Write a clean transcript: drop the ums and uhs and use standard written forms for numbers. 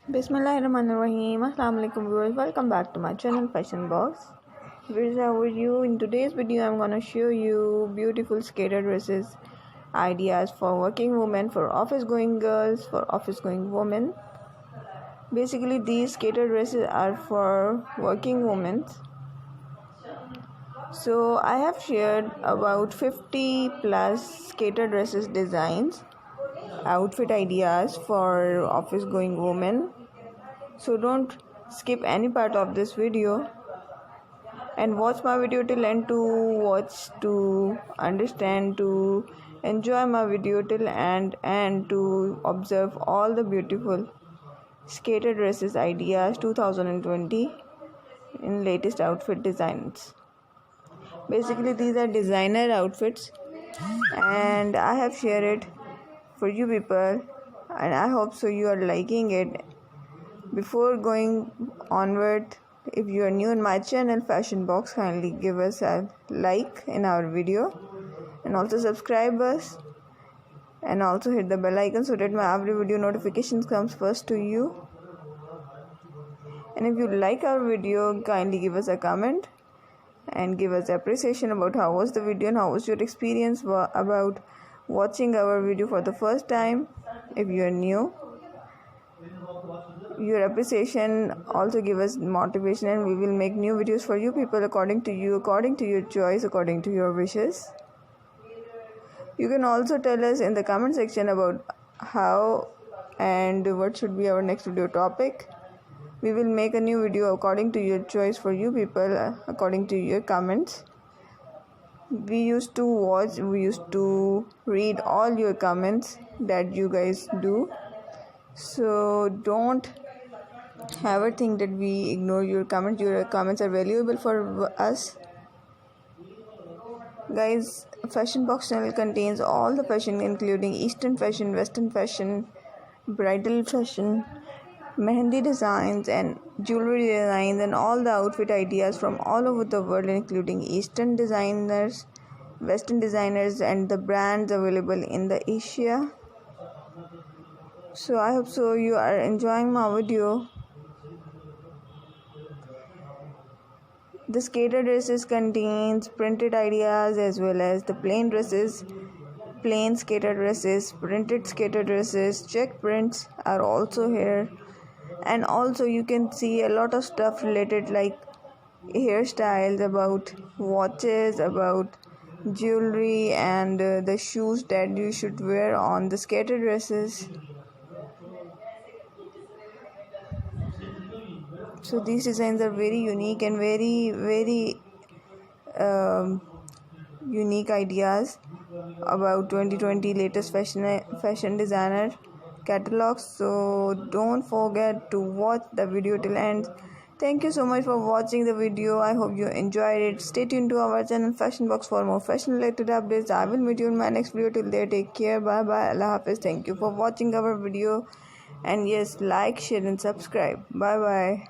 Bismillahirrahmanirrahim. Assalamu alaikum viewers. Welcome back to my channel Fashion Box. Viewers, how are you? In today's video, I'm gonna show you beautiful skater dresses, ideas for working women, for office-going girls, for office-going women. Basically, these skater dresses are for working women. So I have shared about 50 plus skater dresses designs, outfit ideas for office going women. So don't skip any part of this video and watch my video till end to watch, to understand, to enjoy my video till end, and to observe all the beautiful skater dresses ideas 2020 in latest outfit designs. Basically, these are designer outfits and I have shared it for you people, and I hope so you are liking it. Before going onward, if you are new in my channel Fashion Box, kindly give us a like in our video and also subscribe us and also hit the bell icon so that my every video notifications comes first to you. And if you like our video, kindly give us a comment and give us appreciation about how was the video and how was your experience about watching our video for the first time. If you are new, your appreciation also give us motivation, and we will make new videos for you people according to you, according to your choice, according to your wishes. You can also tell us in the comment section about how and what should be our next video topic. We will make a new video according to your choice for you people, according to your comments. We used to read all your comments that you guys do. So don't ever think that we ignore your comments. Your comments are valuable for us. Guys, Fashion Box channel contains all the fashion, including Eastern fashion, Western fashion, bridal fashion, mehendi designs and jewelry designs, and all the outfit ideas from all over the world, including Eastern designers, Western designers, and the brands available in the Asia. So I hope so you are enjoying my video. The skater dresses contains printed ideas as well as the plain dresses, plain skater dresses, printed skater dresses, check prints are also here. And also you can see a lot of stuff related like hairstyles, about watches, about jewelry, and the shoes that you should wear on the skater dresses. So these designs are very unique and very unique ideas about 2020 latest fashion designer catalogs. So don't forget to watch the video till end. Thank you so much for watching the video. I hope you enjoyed it. Stay tuned to our channel Fashion Box for more fashion related updates. I will meet you in my next video. Till there, take care. Bye bye. Allah Hafiz. Thank you for watching our video, and yes, like, share and subscribe. Bye bye.